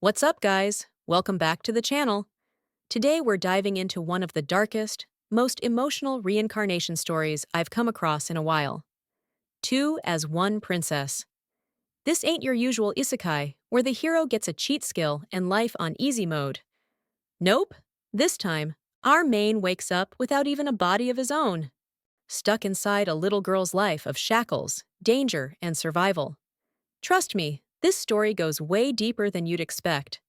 What's up, guys? Welcome back to the channel. Today we're diving into one of the darkest, most emotional reincarnation stories I've come across in a while. Two as One Princess. This ain't your usual isekai, where the hero gets a cheat skill and life on easy mode. Nope. This time, our main wakes up without even a body of his own. Stuck inside a little girl's life of shackles, danger, and survival. Trust me, this story goes way deeper than you'd expect.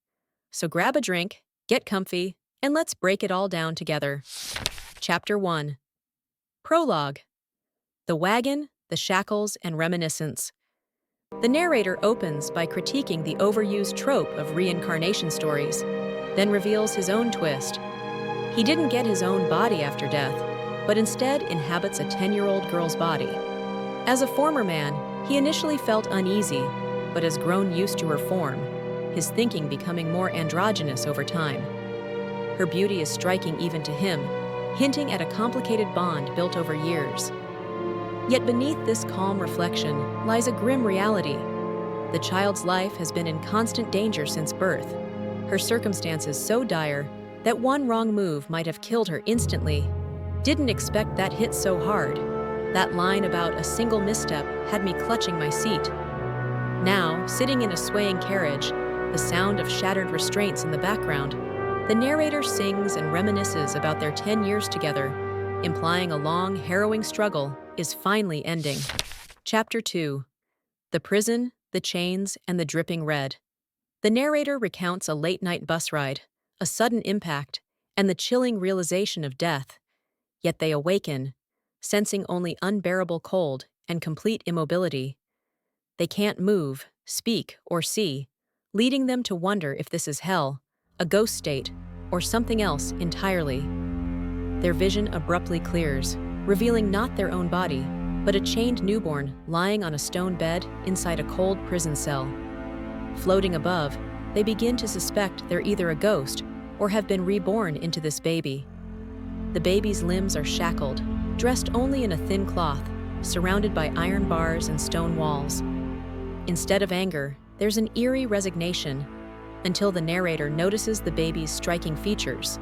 So grab a drink, get comfy, and let's break it all down together. Chapter 1. Prologue. The Wagon, the Shackles, and Reminiscence. The narrator opens by critiquing the overused trope of reincarnation stories, then reveals his own twist. He didn't get his own body after death, but instead inhabits a 10-year-old girl's body. As a former man, he initially felt uneasy, but has grown used to her form, his thinking becoming more androgynous over time. Her beauty is striking even to him, hinting at a complicated bond built over years. Yet beneath this calm reflection lies a grim reality. The child's life has been in constant danger since birth, her circumstances so dire that one wrong move might have killed her instantly. Didn't expect that hit so hard. That line about a single misstep had me clutching my seat. Now, sitting in a swaying carriage, the sound of shattered restraints in the background, the narrator sings and reminisces about their 10 years together, implying a long, harrowing struggle is finally ending. Chapter 2. The Prison, the Chains, and the Dripping Red. The narrator recounts a late-night bus ride, a sudden impact, and the chilling realization of death. Yet they awaken, sensing only unbearable cold and complete immobility. They can't move, speak, or see, leading them to wonder if this is hell, a ghost state, or something else entirely. Their vision abruptly clears, revealing not their own body, but a chained newborn lying on a stone bed inside a cold prison cell. Floating above, they begin to suspect they're either a ghost or have been reborn into this baby. The baby's limbs are shackled, dressed only in a thin cloth, surrounded by iron bars and stone walls. Instead of anger, there's an eerie resignation, until the narrator notices the baby's striking features: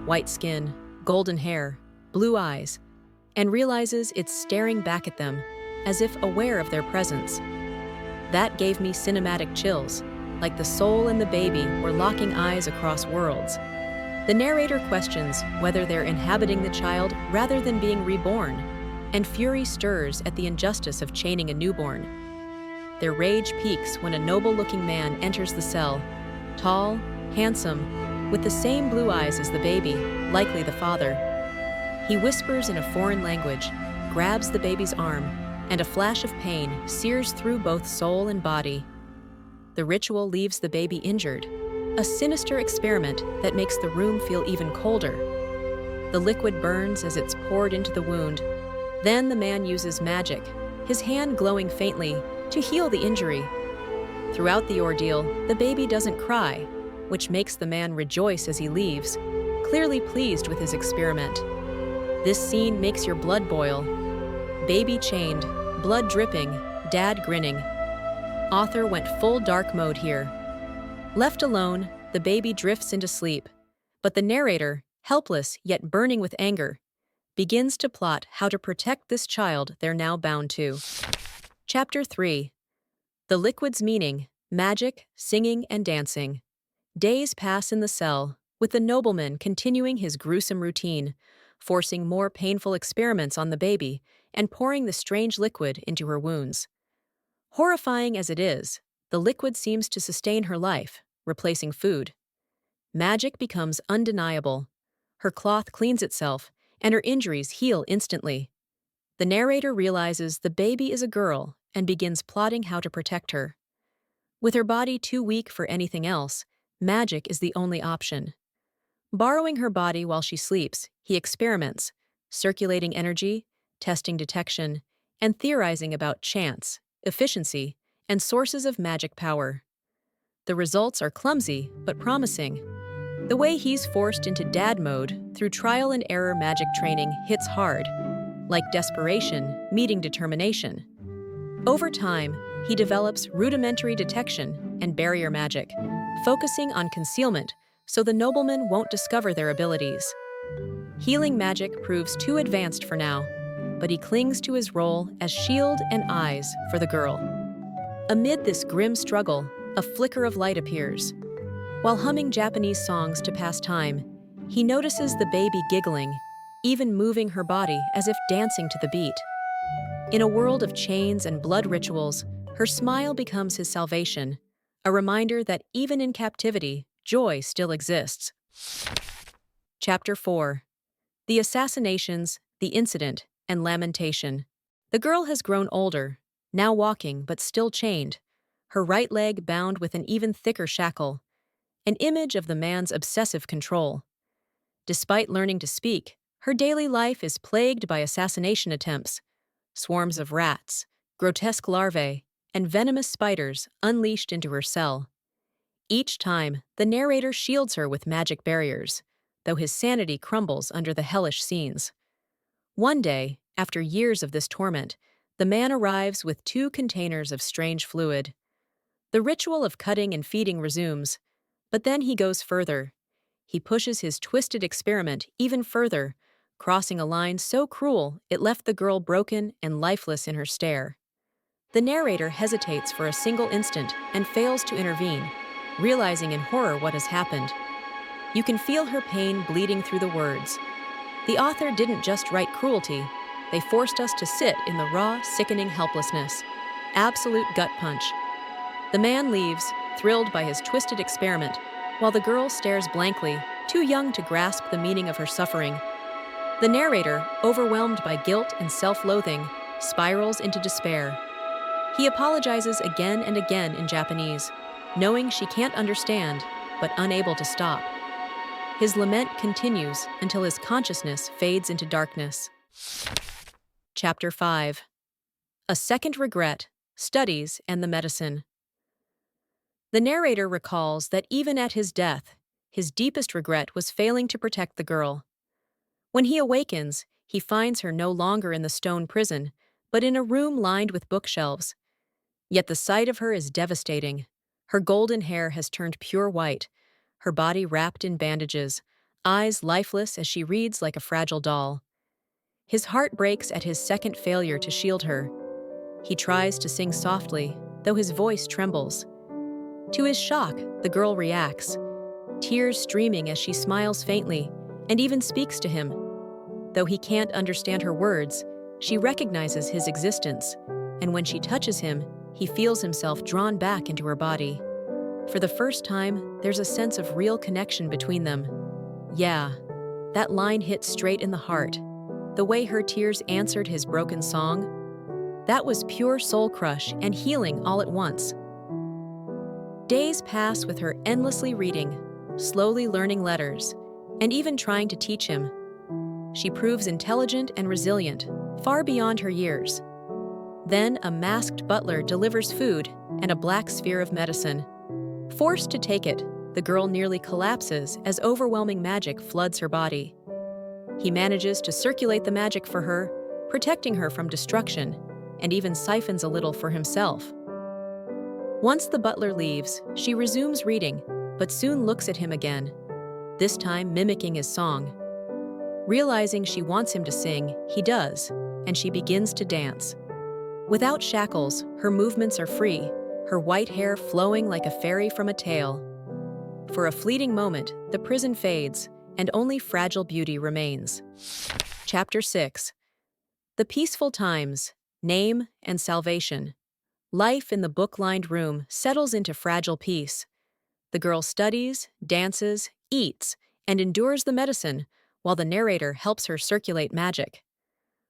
white skin, golden hair, blue eyes, and realizes it's staring back at them, as if aware of their presence. That gave me cinematic chills, like the soul and the baby were locking eyes across worlds. The narrator questions whether they're inhabiting the child rather than being reborn, and fury stirs at the injustice of chaining a newborn. Their rage peaks when a noble-looking man enters the cell, tall, handsome, with the same blue eyes as the baby, likely the father. He whispers in a foreign language, grabs the baby's arm, and a flash of pain sears through both soul and body. The ritual leaves the baby injured, a sinister experiment that makes the room feel even colder. The liquid burns as it's poured into the wound. Then the man uses magic, his hand glowing faintly, to heal the injury. Throughout the ordeal, the baby doesn't cry, which makes the man rejoice as he leaves, clearly pleased with his experiment. This scene makes your blood boil. Baby chained, blood dripping, dad grinning. Author went full dark mode here. Left alone, the baby drifts into sleep, but the narrator, helpless yet burning with anger, begins to plot how to protect this child they're now bound to. Chapter 3. The Liquid's Meaning, Magic, Singing, and Dancing. Days pass in the cell, with the nobleman continuing his gruesome routine, forcing more painful experiments on the baby and pouring the strange liquid into her wounds. Horrifying as it is, the liquid seems to sustain her life, replacing food. Magic becomes undeniable. Her cloth cleans itself, and her injuries heal instantly. The narrator realizes the baby is a girl and begins plotting how to protect her. With her body too weak for anything else, magic is the only option. Borrowing her body while she sleeps, he experiments, circulating energy, testing detection, and theorizing about chance, efficiency, and sources of magic power. The results are clumsy but promising. The way he's forced into dad mode through trial and error magic training hits hard, like desperation meeting determination. Over time, he develops rudimentary detection and barrier magic, focusing on concealment so the nobleman won't discover their abilities. Healing magic proves too advanced for now, but he clings to his role as shield and eyes for the girl. Amid this grim struggle, a flicker of light appears. While humming Japanese songs to pass time, he notices the baby giggling, even moving her body as if dancing to the beat. In a world of chains and blood rituals, her smile becomes his salvation, a reminder that even in captivity, joy still exists. Chapter 4. The Assassinations, the Incident, and Lamentation. The girl has grown older, now walking but still chained, her right leg bound with an even thicker shackle, an image of the man's obsessive control. Despite learning to speak, her daily life is plagued by assassination attempts, swarms of rats, grotesque larvae, and venomous spiders unleashed into her cell. Each time, the narrator shields her with magic barriers, though his sanity crumbles under the hellish scenes. One day, after years of this torment, the man arrives with 2 containers of strange fluid. The ritual of cutting and feeding resumes, but then he goes further. He pushes his twisted experiment even further, crossing a line so cruel it left the girl broken and lifeless in her stare. The narrator hesitates for a single instant and fails to intervene, realizing in horror what has happened. You can feel her pain bleeding through the words. The author didn't just write cruelty, they forced us to sit in the raw, sickening helplessness. Absolute gut punch. The man leaves, thrilled by his twisted experiment, while the girl stares blankly, too young to grasp the meaning of her suffering. The narrator, overwhelmed by guilt and self-loathing, spirals into despair. He apologizes again and again in Japanese, knowing she can't understand, but unable to stop. His lament continues until his consciousness fades into darkness. Chapter 5. A Second Regret, Studies and the Medicine. The narrator recalls that even at his death, his deepest regret was failing to protect the girl. When he awakens, he finds her no longer in the stone prison, but in a room lined with bookshelves. Yet the sight of her is devastating. Her golden hair has turned pure white, her body wrapped in bandages, eyes lifeless as she reads like a fragile doll. His heart breaks at his second failure to shield her. He tries to sing softly, though his voice trembles. To his shock, the girl reacts, tears streaming as she smiles faintly and even speaks to him. Though he can't understand her words, she recognizes his existence, and when she touches him, he feels himself drawn back into her body. For the first time, there's a sense of real connection between them. Yeah, that line hit straight in the heart. The way her tears answered his broken song, that was pure soul crush and healing all at once. Days pass with her endlessly reading, slowly learning letters, and even trying to teach him. She proves intelligent and resilient, far beyond her years. Then a masked butler delivers food and a black sphere of medicine. Forced to take it, the girl nearly collapses as overwhelming magic floods her body. He manages to circulate the magic for her, protecting her from destruction, and even siphons a little for himself. Once the butler leaves, she resumes reading, but soon looks at him again, this time mimicking his song. Realizing she wants him to sing, he does, and she begins to dance. Without shackles, her movements are free, her white hair flowing like a fairy from a tale. For a fleeting moment, the prison fades, and only fragile beauty remains. Chapter 6. The Peaceful Times, Name and Salvation. Life in the book-lined room settles into fragile peace. The girl studies, dances, eats, and endures the medicine, while the narrator helps her circulate magic.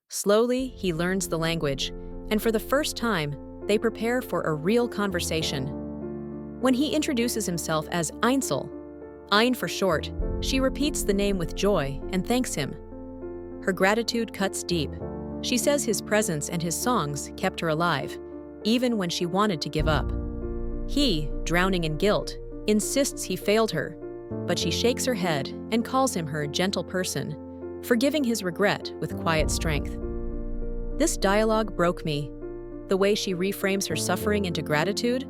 Slowly, he learns the language, and for the first time, they prepare for a real conversation. When he introduces himself as Ain and Ciel, Ain for short, she repeats the name with joy and thanks him. Her gratitude cuts deep. She says his presence and his songs kept her alive, even when she wanted to give up. He, drowning in guilt, insists he failed her, but she shakes her head and calls him her gentle person, forgiving his regret with quiet strength. This dialogue broke me. The way she reframes her suffering into gratitude,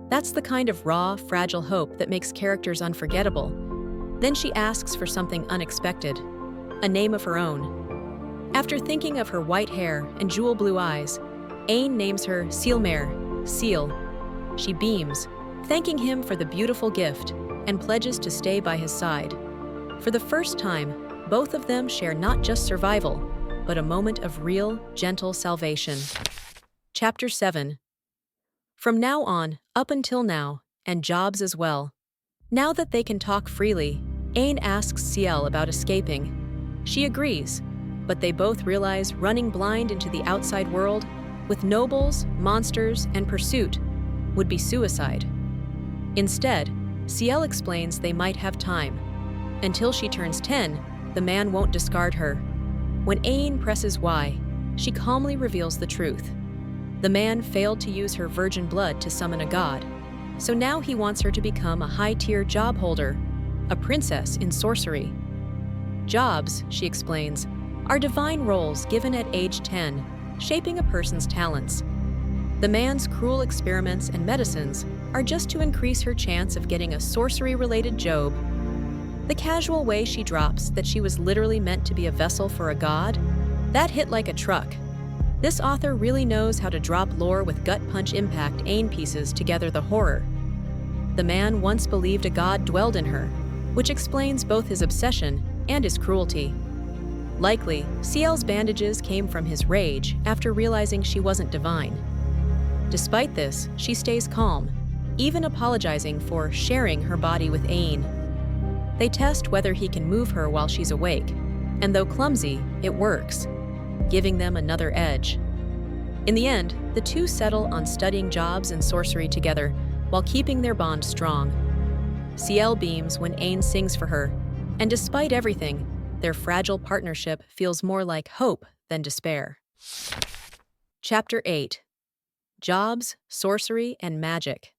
That's the kind of raw, fragile hope that makes characters unforgettable. Then she asks for something unexpected, a name of her own. After thinking of her white hair and jewel blue eyes, Ain names her Cielmare, Ciel. She beams, thanking him for the beautiful gift, and pledges to stay by his side. For the first time, both of them share not just survival, but a moment of real, gentle salvation. Chapter 7. From now on, up until now, and jobs as well. Now that they can talk freely, Ain asks Ciel about escaping. She agrees, but they both realize running blind into the outside world, with nobles, monsters, and pursuit, would be suicide. Instead, Ciel explains they might have time. Until she turns 10, the man won't discard her. When Ain presses why, she calmly reveals the truth. The man failed to use her virgin blood to summon a god, so now he wants her to become a high-tier job holder, a princess in sorcery. Jobs, she explains, are divine roles given at age 10, shaping a person's talents. The man's cruel experiments and medicines are just to increase her chance of getting a sorcery-related job. The casual way she drops that she was literally meant to be a vessel for a god, that hit like a truck. This author really knows how to drop lore with gut-punch impact Ain pieces together the horror. The man once believed a god dwelled in her, which explains both his obsession and his cruelty. Likely, Ciel's bandages came from his rage after realizing she wasn't divine. Despite this, she stays calm, even apologizing for sharing her body with Ain. They test whether he can move her while she's awake, and though clumsy, it works, giving them another edge. In the end, the two settle on studying jobs and sorcery together while keeping their bond strong. Ciel beams when Ain sings for her, and despite everything, their fragile partnership feels more like hope than despair. Chapter 8. Jobs, Sorcery, and Magic.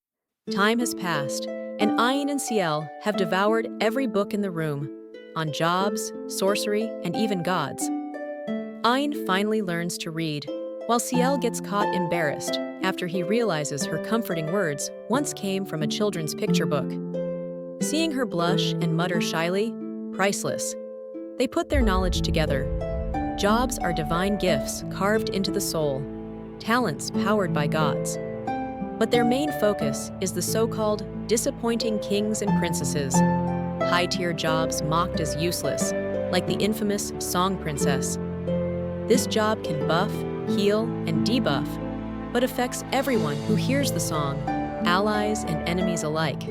Time has passed, and Ain and Ciel have devoured every book in the room on jobs, sorcery, and even gods. Ain finally learns to read, while Ciel gets caught embarrassed after he realizes her comforting words once came from a children's picture book. Seeing her blush and mutter shyly, priceless. They put their knowledge together. Jobs are divine gifts carved into the soul, talents powered by gods. But their main focus is the so-called disappointing kings and princesses, high-tier jobs mocked as useless, like the infamous Song Princess. This job can buff, heal, and debuff, but affects everyone who hears the song, allies and enemies alike.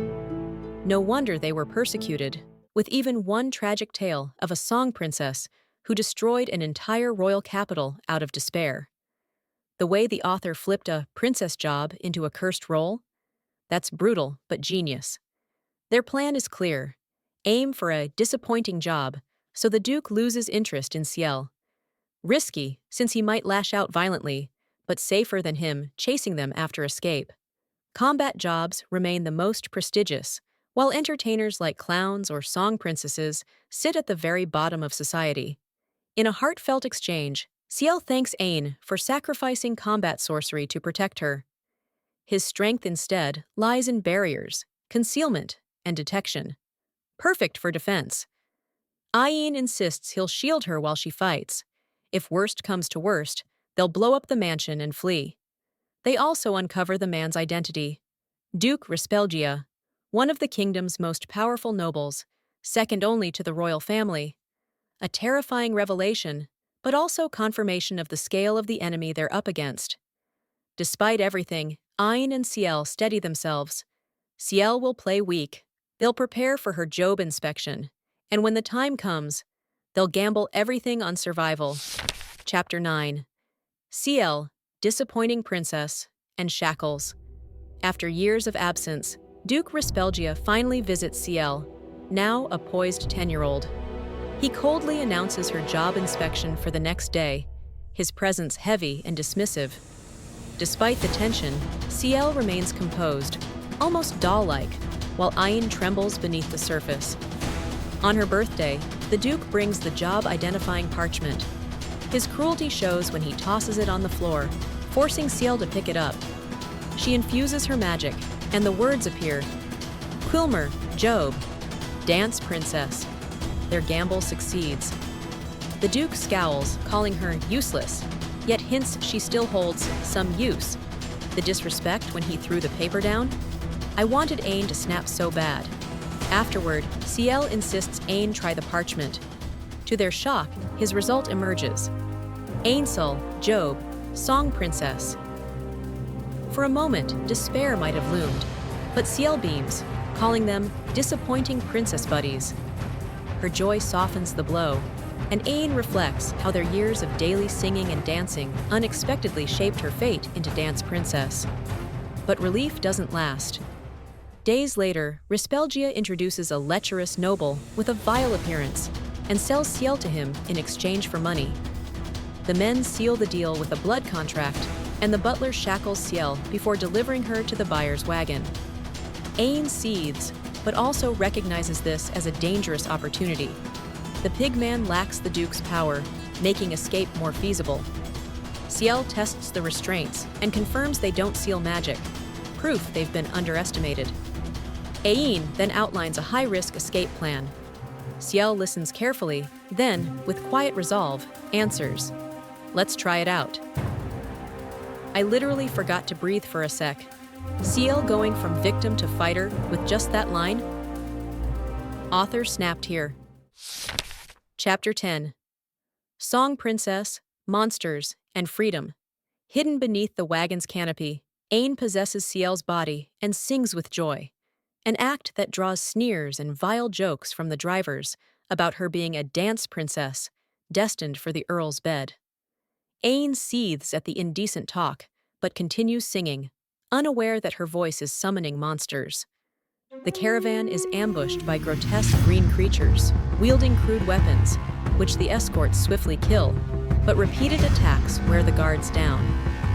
No wonder they were persecuted, with even one tragic tale of a Song Princess who destroyed an entire royal capital out of despair. The way the author flipped a princess job into a cursed role? That's brutal, but genius. Their plan is clear. Aim for a disappointing job, so the Duke loses interest in Ciel. Risky, since he might lash out violently, but safer than him chasing them after escape. Combat jobs remain the most prestigious, while entertainers like clowns or song princesses sit at the very bottom of society. In a heartfelt exchange, Ciel thanks Ain for sacrificing combat sorcery to protect her. His strength instead lies in barriers, concealment, and detection. Perfect for defense. Ain insists he'll shield her while she fights. If worst comes to worst, they'll blow up the mansion and flee. They also uncover the man's identity. Duke Respelgia, one of the kingdom's most powerful nobles, second only to the royal family. A terrifying revelation, but also confirmation of the scale of the enemy they're up against. Despite everything, Ain and Ciel steady themselves. Ciel will play weak. They'll prepare for her job inspection, and when the time comes, they'll gamble everything on survival. Chapter 9. Ciel, Disappointing Princess, and Shackles. After years of absence, Duke Respelgia finally visits Ciel, now a poised 10-year-old. He coldly announces her job inspection for the next day, his presence heavy and dismissive. Despite the tension, Ciel remains composed, almost doll-like, while Ain trembles beneath the surface. On her birthday, the Duke brings the job-identifying parchment. His cruelty shows when he tosses it on the floor, forcing Ciel to pick it up. She infuses her magic, and the words appear. Quilmer, Job, dance princess. Their gamble succeeds. The Duke scowls, calling her useless, yet hints she still holds some use. The disrespect when he threw the paper down? I wanted Ain to snap so bad. Afterward, Ciel insists Ain try the parchment. To their shock, his result emerges. Ain and Ciel, Job, Song Princess. For a moment, despair might have loomed, but Ciel beams, calling them disappointing princess buddies. Her joy softens the blow, and Ain reflects how their years of daily singing and dancing unexpectedly shaped her fate into Dance Princess. But relief doesn't last. Days later, Rispelgia introduces a lecherous noble with a vile appearance and sells Ciel to him in exchange for money. The men seal the deal with a blood contract, and the butler shackles Ciel before delivering her to the buyer's wagon. Ain seethes, but also recognizes this as a dangerous opportunity. The pigman lacks the Duke's power, making escape more feasible. Ciel tests the restraints and confirms they don't seal magic, proof they've been underestimated. Ain then outlines a high-risk escape plan. Ciel listens carefully, then, with quiet resolve, answers, "Let's try it out." I literally forgot to breathe for a sec. Ciel going from victim to fighter with just that line? Author snapped here. Chapter 10. Song Princess, Monsters, and Freedom. Hidden beneath the wagon's canopy, Ain possesses Ciel's body and sings with joy. An act that draws sneers and vile jokes from the drivers about her being a dance princess, destined for the Earl's bed. Ain seethes at the indecent talk, but continues singing, unaware that her voice is summoning monsters. The caravan is ambushed by grotesque green creatures, wielding crude weapons, which the escorts swiftly kill, but repeated attacks wear the guards down.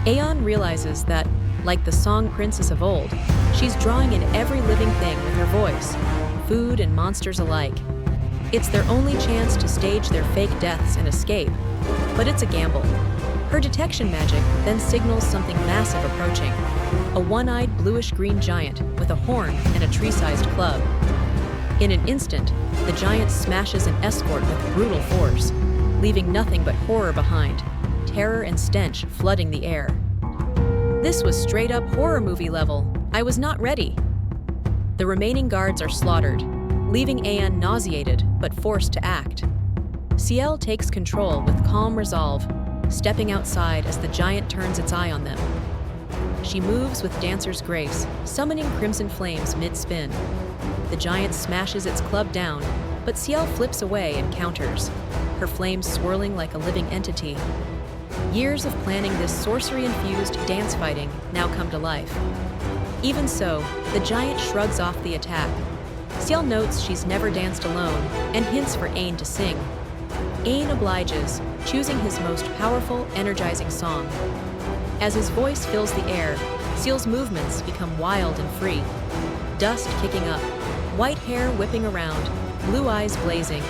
Aeon realizes that, like the song princess of old, she's drawing in every living thing with her voice, food and monsters alike. It's their only chance to stage their fake deaths and escape, but it's a gamble. Her detection magic then signals something massive approaching, a one-eyed bluish-green giant with a horn and a tree-sized club. In an instant, the giant smashes an escort with brutal force, leaving nothing but horror behind, terror and stench flooding the air. This was straight-up horror movie level. I was not ready. The remaining guards are slaughtered, leaving Aeon nauseated but forced to act. Ciel takes control with calm resolve, stepping outside as the giant turns its eye on them. She moves with dancer's grace, summoning crimson flames mid-spin. The giant smashes its club down, but Ciel flips away and counters, her flames swirling like a living entity. Years of planning this sorcery-infused dance fighting now come to life. Even so, the giant shrugs off the attack. Ciel notes she's never danced alone and hints for Ain to sing. Ain obliges, choosing his most powerful, energizing song. As his voice fills the air, Ciel's movements become wild and free. Dust kicking up, white hair whipping around, blue eyes blazing.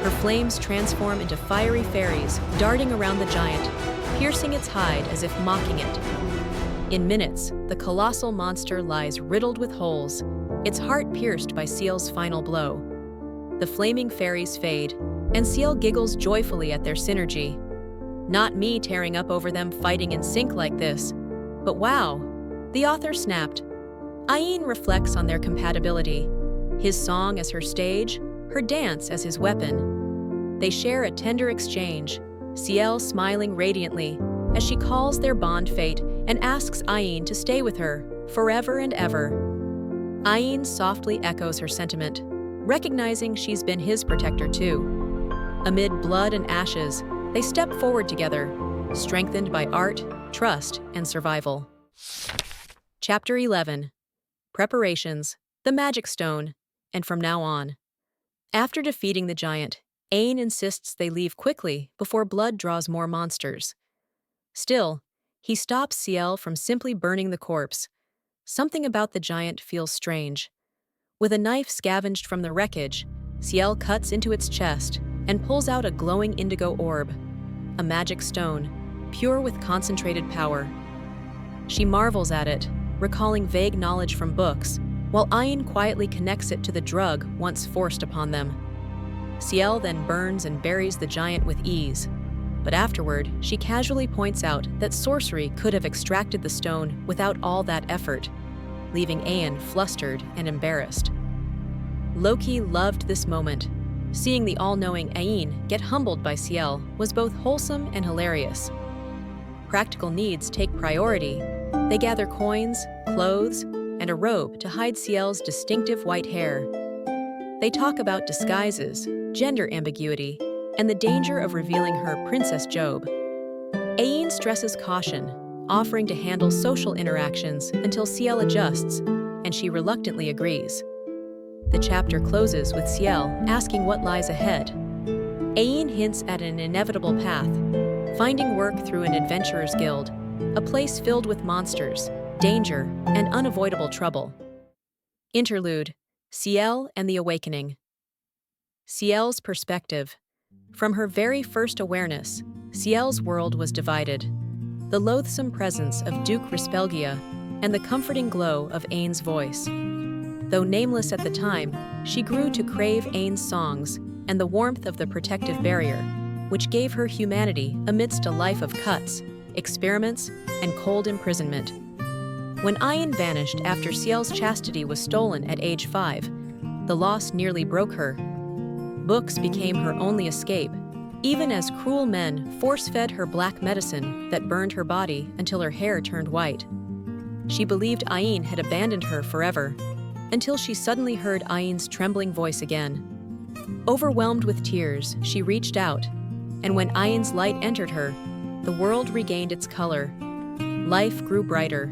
Her flames transform into fiery fairies, darting around the giant, piercing its hide as if mocking it. In minutes, the colossal monster lies riddled with holes, its heart pierced by Ciel's final blow. The flaming fairies fade, and Ciel giggles joyfully at their synergy. Not me tearing up over them fighting in sync like this, but wow, the author snapped. Ain reflects on their compatibility, his song as her stage, her dance as his weapon. They share a tender exchange, Ciel smiling radiantly as she calls their bond fate and asks Ain to stay with her forever and ever. Ain softly echoes her sentiment, recognizing she's been his protector too. Amid blood and ashes, they step forward together, strengthened by art, trust, and survival. Chapter 11. Preparations, the Magic Stone, and from now on. After defeating the giant, Ain insists they leave quickly before blood draws more monsters. Still, he stops Ciel from simply burning the corpse. Something about the giant feels strange. With a knife scavenged from the wreckage, Ciel cuts into its chest and pulls out a glowing indigo orb, a magic stone, pure with concentrated power. She marvels at it, recalling vague knowledge from books, while Ain quietly connects it to the drug once forced upon them. Ciel then burns and buries the giant with ease, but afterward, she casually points out that Sorcery could have extracted the stone without all that effort, leaving Ain flustered and embarrassed. Loki loved this moment. Seeing the all-knowing Ain get humbled by Ciel was both wholesome and hilarious. Practical needs take priority. They gather coins, clothes, and a robe to hide Ciel's distinctive white hair. They talk about disguises, gender ambiguity, and the danger of revealing her Princess Job. Ain stresses caution, offering to handle social interactions until Ciel adjusts, and she reluctantly agrees. The chapter closes with Ciel asking what lies ahead. Ain hints at an inevitable path, finding work through an adventurer's guild, a place filled with monsters, danger, and unavoidable trouble. Interlude: Ciel and the Awakening. Ciel's perspective. From her very first awareness, Ciel's world was divided. The loathsome presence of Duke Rispelgia and the comforting glow of Ain's voice. Though nameless at the time, she grew to crave Ain's songs and the warmth of the protective barrier, which gave her humanity amidst a life of cuts, experiments, and cold imprisonment. When Ain vanished after Ciel's chastity was stolen at age 5, the loss nearly broke her. Books became her only escape, even as cruel men force-fed her black medicine that burned her body until her hair turned white. She believed Ain had abandoned her forever, until she suddenly heard Ain's trembling voice again. Overwhelmed with tears, she reached out, and when Ain's light entered her, the world regained its color. Life grew brighter.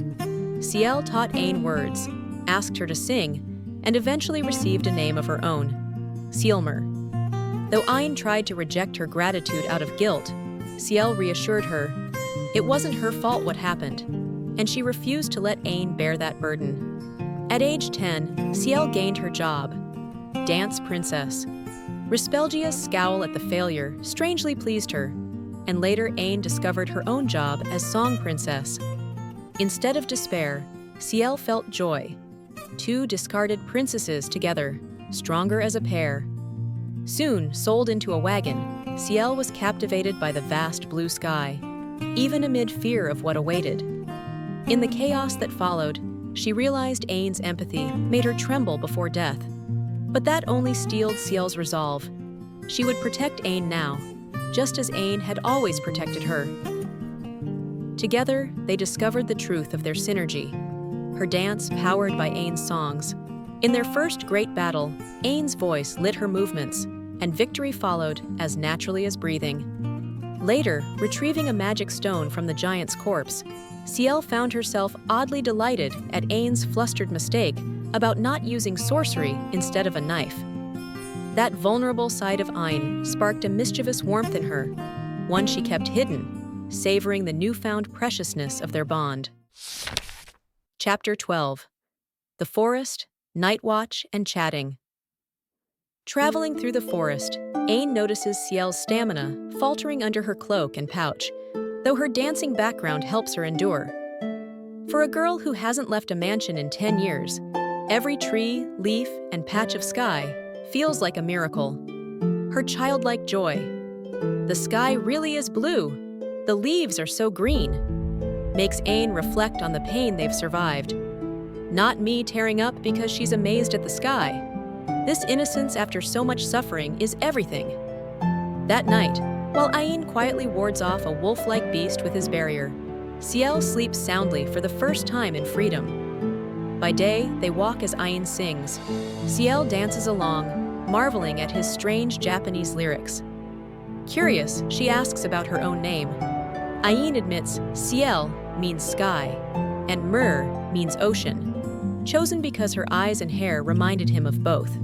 Ciel taught Ain words, asked her to sing, and eventually received a name of her own, Cielmer. Though Ain tried to reject her gratitude out of guilt, Ciel reassured her it wasn't her fault what happened, and she refused to let Ain bear that burden. At age 10, Ciel gained her job, dance princess. Rispelgia's scowl at the failure strangely pleased her, and later Ain discovered her own job as song princess. Instead of despair, Ciel felt joy. Two discarded princesses together, stronger as a pair. Soon, sold into a wagon, Ciel was captivated by the vast blue sky, even amid fear of what awaited. In the chaos that followed, she realized Ain's empathy made her tremble before death. But that only steeled Ciel's resolve. She would protect Ain now, just as Ain had always protected her. Together, they discovered the truth of their synergy, her dance powered by Ain's songs. In their first great battle, Ain's voice lit her movements, and victory followed as naturally as breathing. Later, retrieving a magic stone from the giant's corpse, Ciel found herself oddly delighted at Ain's flustered mistake about not using sorcery instead of a knife. That vulnerable side of Ain sparked a mischievous warmth in her, one she kept hidden, savoring the newfound preciousness of their bond. Chapter 12: The Forest, Night Watch, and Chatting. Traveling through the forest, Ain notices Ciel's stamina faltering under her cloak and pouch, though her dancing background helps her endure. For a girl who hasn't left a mansion in 10 years, every tree, leaf, and patch of sky feels like a miracle. Her childlike joy. The sky really is blue. The leaves are so green. Makes Ain reflect on the pain they've survived. Not me tearing up because she's amazed at the sky. This innocence after so much suffering is everything. That night, while Ain quietly wards off a wolf-like beast with his barrier, Ciel sleeps soundly for the first time in freedom. By day, they walk as Ain sings. Ciel dances along, marveling at his strange Japanese lyrics. Curious, she asks about her own name. Ain admits Ciel means sky, and Mer means ocean, chosen because her eyes and hair reminded him of both.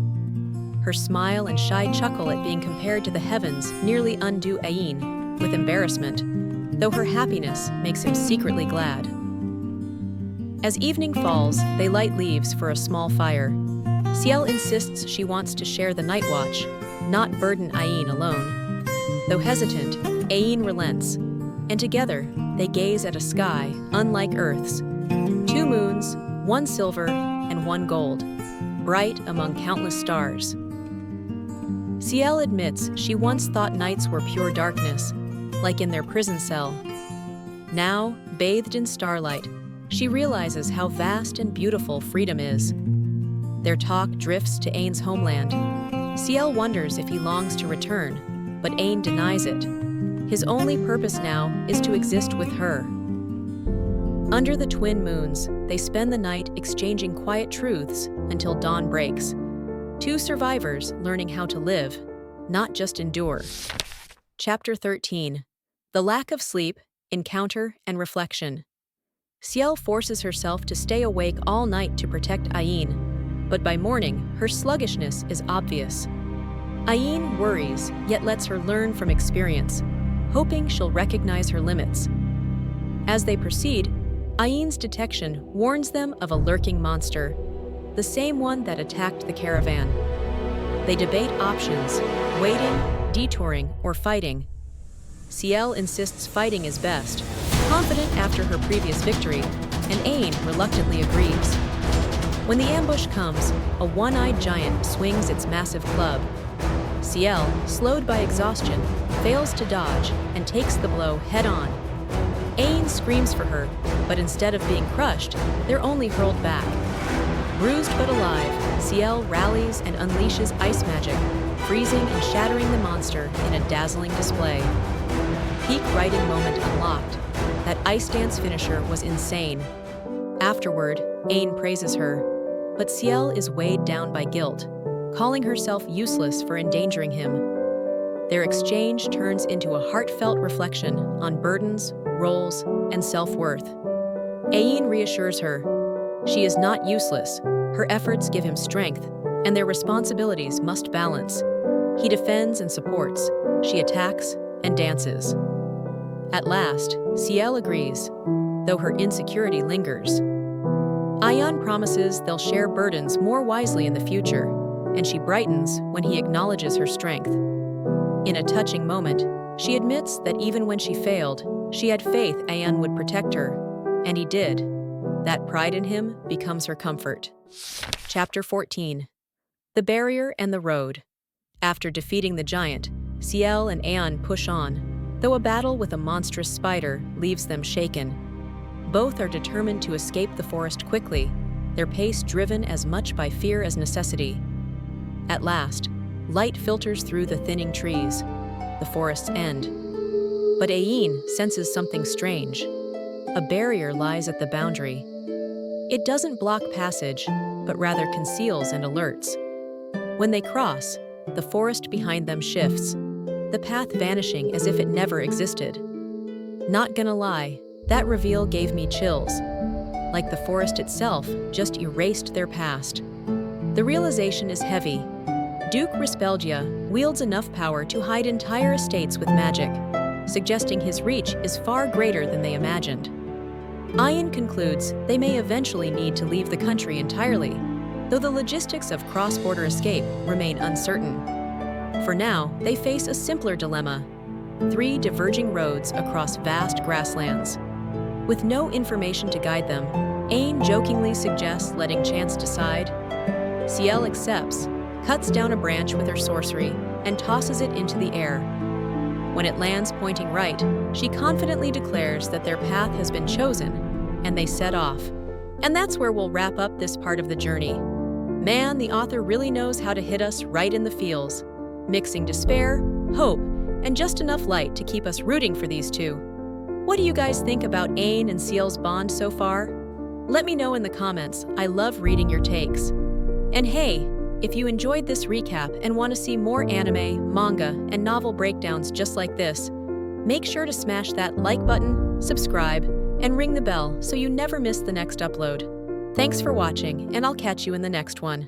Her smile and shy chuckle at being compared to the heavens nearly undo Ain with embarrassment, though her happiness makes him secretly glad. As evening falls, they light leaves for a small fire. Ciel insists she wants to share the night watch, not burden Ain alone. Though hesitant, Ain relents, and together they gaze at a sky unlike Earth's. Two moons, 1 silver, and 1 gold, bright among countless stars. Ciel admits she once thought nights were pure darkness, like in their prison cell. Now, bathed in starlight, she realizes how vast and beautiful freedom is. Their talk drifts to Ain's homeland. Ciel wonders if he longs to return, but Ain denies it. His only purpose now is to exist with her. Under the twin moons, they spend the night exchanging quiet truths until dawn breaks. 2 survivors learning how to live, not just endure. Chapter 13. The Lack of Sleep, Encounter, and Reflection. Ciel forces herself to stay awake all night to protect Ain, but by morning, her sluggishness is obvious. Ain worries, yet lets her learn from experience, hoping she'll recognize her limits. As they proceed, Ain's detection warns them of a lurking monster, the same one that attacked the caravan. They debate options, waiting, detouring, or fighting. Ciel insists fighting is best, confident after her previous victory, and Ain reluctantly agrees. When the ambush comes, a one-eyed giant swings its massive club. Ciel, slowed by exhaustion, fails to dodge and takes the blow head-on. Ain screams for her, but instead of being crushed, they're only hurled back. Bruised but alive, Ciel rallies and unleashes ice magic, freezing and shattering the monster in a dazzling display. Peak writing moment unlocked. That ice dance finisher was insane. Afterward, Ain praises her, but Ciel is weighed down by guilt, calling herself useless for endangering him. Their exchange turns into a heartfelt reflection on burdens, roles, and self-worth. Ain reassures her. She is not useless. Her efforts give him strength, and their responsibilities must balance. He defends and supports. She attacks and dances. At last, Ciel agrees, though her insecurity lingers. Ain promises they'll share burdens more wisely in the future, and she brightens when he acknowledges her strength. In a touching moment, she admits that even when she failed, she had faith Ain would protect her, and he did. That pride in him becomes her comfort. Chapter 14. The Barrier and the Road. After defeating the giant, Ciel and Ain push on, though a battle with a monstrous spider leaves them shaken. Both are determined to escape the forest quickly, their pace driven as much by fear as necessity. At last, light filters through the thinning trees, the forest's end. But Ain senses something strange. A barrier lies at the boundary. It doesn't block passage, but rather conceals and alerts. When they cross, the forest behind them shifts, the path vanishing as if it never existed. Not gonna lie, that reveal gave me chills, like the forest itself just erased their past. The realization is heavy. Duke Rispelgia wields enough power to hide entire estates with magic, suggesting his reach is far greater than they imagined. Ain concludes they may eventually need to leave the country entirely, though the logistics of cross-border escape remain uncertain. For now, they face a simpler dilemma: 3 diverging roads across vast grasslands. With no information to guide them, Ain jokingly suggests letting chance decide. Ciel accepts, cuts down a branch with her sorcery, and tosses it into the air. When it lands pointing right, she confidently declares that their path has been chosen, and they set off. And that's where we'll wrap up this part of the journey. Man, the author really knows how to hit us right in the feels, mixing despair, hope, and just enough light to keep us rooting for these 2. What do you guys think about Ain and Ciel's bond so far? Let me know in the comments. I love reading your takes. And hey, if you enjoyed this recap and want to see more anime, manga, and novel breakdowns just like this, make sure to smash that like button, subscribe, and ring the bell so you never miss the next upload. Thanks for watching, and I'll catch you in the next one.